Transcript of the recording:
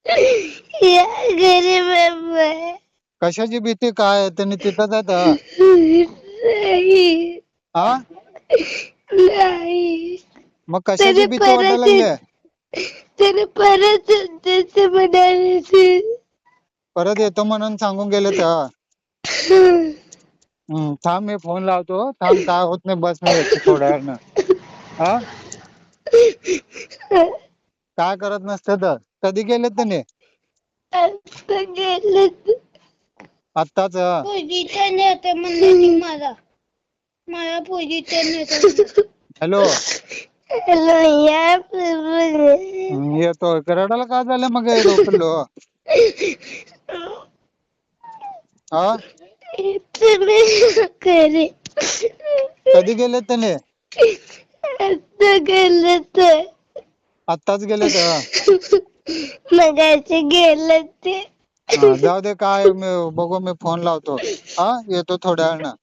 या घरी बाबा. कशाची भीती काय त्यांनी तिथं जात नाही हा नाही मग कशाची त्याने भीती वाटायला लागली त्याने परत त्याचे म्हणाले परत येतो म्हणून सांगून गेले तर थांब मी फोन लावतो थांब काय होत नाही बस मी येतो थोड्या वेळानं हा काय करत नसते तर कधी गेले त्याने आता गेले आत्ताच पोझिशन येते म्हणलं मला पोझिशन येते हॅलो हॅलो या येतो रडायला काय झालं मग रोकलो हा घरी कधी गेले त्याने आता गेले तर आत्ताच गेले तर मगाशी गेले ते जाऊ दे काय मी बघू मी फोन लावतो हा येतो थोड्या वेळानं